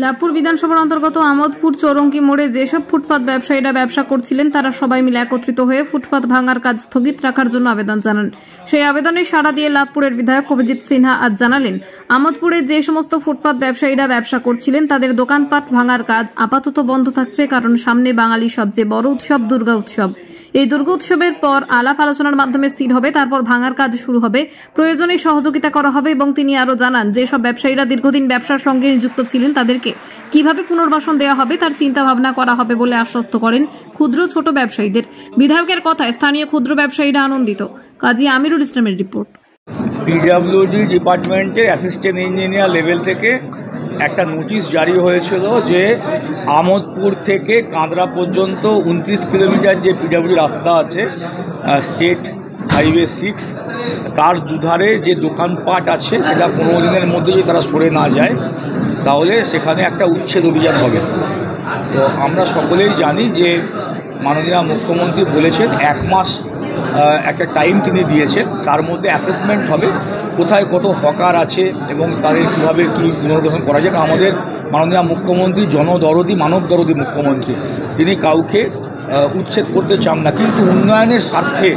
লাভপুর বিধানসভার অন্তর্গত আমোদপুর চৌরঙ্গি মোড়ে যেসব ফুটপাত ব্যবসায়ীরা ব্যবসা করছিলেন তারা সবাই মিলে একত্রিত হয়ে ফুটপাত ভাঙার কাজ স্থগিত রাখার জন্য আবেদন জানান। সেই আবেদনে সাড়া দিয়ে লাভপুরের বিধায়ক অভিজিৎ সিনহা আজ জানালেন, আমোদপুরে যে সমস্ত ফুটপাত ব্যবসায়ীরা ব্যবসা করছিলেন তাদের দোকানপাট ভাঙার কাজ আপাতত বন্ধ থাকছে, কারণ সামনে বাঙালির সবচেয়ে বড় উৎসব দুর্গা উৎসব। এই দুর্গা উৎসবের পর আলাপ আলোচনার মাধ্যমে স্থির হবে, তারপর ভাঙার কাজ শুরু হবে, প্রয়োজনে সহযোগিতা করা হবে। এবং তিনি আরো জানান, যেসব ব্যবসায়ীরা দীর্ঘদিন ব্যবসার সঙ্গে নিযুক্ত ছিলেন তাদেরকে কিভাবে পুনর্বাসন দেওয়া হবে তার চিন্তা ভাবনা করা হবে বলে আশ্বস্ত করেন ক্ষুদ্র ছোট ব্যবসায়ীদের। বিধায়কের কথায় স্থানীয় ক্ষুদ্র ব্যবসায়ীরা আনন্দিত। কাজী আমিরুল ইসলামের রিপোর্ট। পিডব্লিউডি ডিপার্টমেন্টের অ্যাসিস্ট্যান্ট ইঞ্জিনিয়ার লেভেল থেকে একটা নোটিশ জারি হয়েছিল যে আমোদপুর থেকে কাঁদরা পর্যন্ত 29 কিলোমিটার যে পিডব্লিউডি রাস্তা আছে, স্টেট হাইওয়ে 6, তার দুধারে যে দোকানপাট আছে সেটা 15 দিনের মধ্যে যদি তারা সরে না যায় তাহলে সেখানে একটা উচ্ছেদ অভিযান হবে। তো আমরা সকলেই জানি যে মাননীয় মুখ্যমন্ত্রী বলেছেন 1 মাস একটা টাইম তিনি দিয়েছেন, তার মধ্যে অ্যাসেসমেন্ট হবে কোথায় কত হকার আছে এবং তাদের কীভাবে কী পুনর্গঠন করা যায়। আমাদের মাননীয় মুখ্যমন্ত্রী জনদরদি মানবদরদি মুখ্যমন্ত্রী, তিনি কাউকে উচ্ছেদ করতে চান না, কিন্তু উন্নয়নের স্বার্থে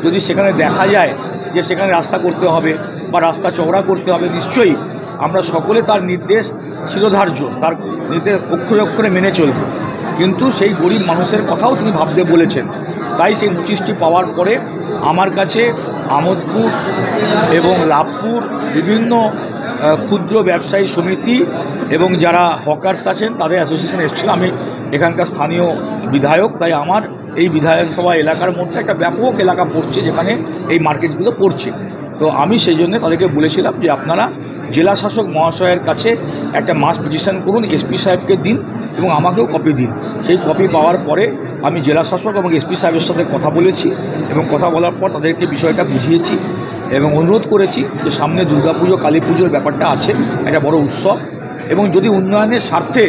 যদি সেখানে দেখা যায় যে সেখানে রাস্তা করতে হবে বা রাস্তা চওড়া করতে হবে, নিশ্চয়ই আমরা সকলে তার নির্দেশ শিরোধার্য, তার নির্দেশ অক্ষরে অক্ষরে মেনে চলব। কিন্তু সেই গরিব মানুষের কথাও তিনি ভাবতে বলেছেন। তাই সেই নোটিশটি পাওয়ার পরে আমার কাছে আমোদপুর এবং লাভপুর বিভিন্ন ক্ষুদ্র ব্যবসায়ী সমিতি এবং যারা হকার্স আছেন তাদের অ্যাসোসিয়েশন এসেছিল। আমি এখানকার স্থানীয় বিধায়ক, তাই আমার এই বিধানসভা এলাকার মধ্যে একটা ব্যাপক এলাকা পড়ছে যেখানে এই মার্কেটগুলো পড়ছে। তো আমি সেই জন্য তাদেরকে বলেছিলাম যে আপনারা জেলা শাসক মহাশয়ের কাছে একটা মাস পিটিশন করুন, এসপি সাহেবকে দিন এবং আমাকেও কপি দিন। সেই কপি পাওয়ার পরে আমি জেলা শাসক এবং এসপি সাহেবের সাথে কথা বলেছি এবং কথা বলার পর তাদেরকে বিষয়টা বুঝিয়েছি এবং অনুরোধ করেছি যে সামনে দুর্গাপুজো কালী পুজোর ব্যাপারটা আছে, একটা বড় উৎসব, এবং যদি উন্নয়নের স্বার্থে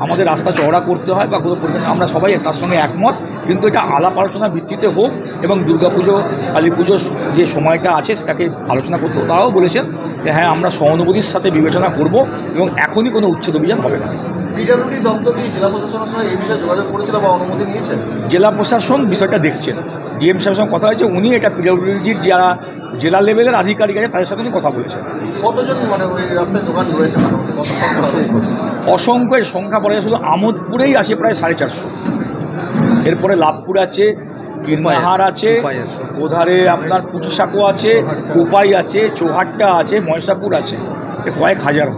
আমাদের রাস্তা চওড়া করতে হয় বা কোনো করতে, আমরা সবাই তার সঙ্গে একমত, কিন্তু এটা আলাপ আলোচনার ভিত্তিতে হোক এবং দুর্গাপুজো কালী পুজোর যে সময়টা আছে সেটাকে আলোচনা করতে। তারাও বলেছেন যে হ্যাঁ, আমরা সহানুভূতির সাথে বিবেচনা করব এবং এখনই কোনো উচ্ছেদ অভিযান হবে না। পিডব্লিউডি দপ্তর কি জেলা প্রশাসনের সঙ্গে এই বিষয়ে যোগাযোগ করেছিল বা অনুমতি নিয়েছেন? জেলা প্রশাসন বিষয়টা দেখছেন, ডিএম সাহেবের সঙ্গে কথা হয়েছে, উনি এটা পিডব্লিউডির যারা জেলা লেভেলের আধিকারিক আছে তাদের সাথে উনি কথা বলেছেন। কতজন ওই রাস্তায় দোকান রয়েছে? অসংখ্য সংখ্যা বলা যায়, শুধু আমোদপুরেই আছে প্রায় 450। এরপরে লাভপুর আছে, কিরমাহার আছে, ওধারে আপনার পুঁটিসাঁকো আছে, কোপাই আছে, চৌহাট্টা আছে, ময়সাপুর আছে, কয়েক হাজার।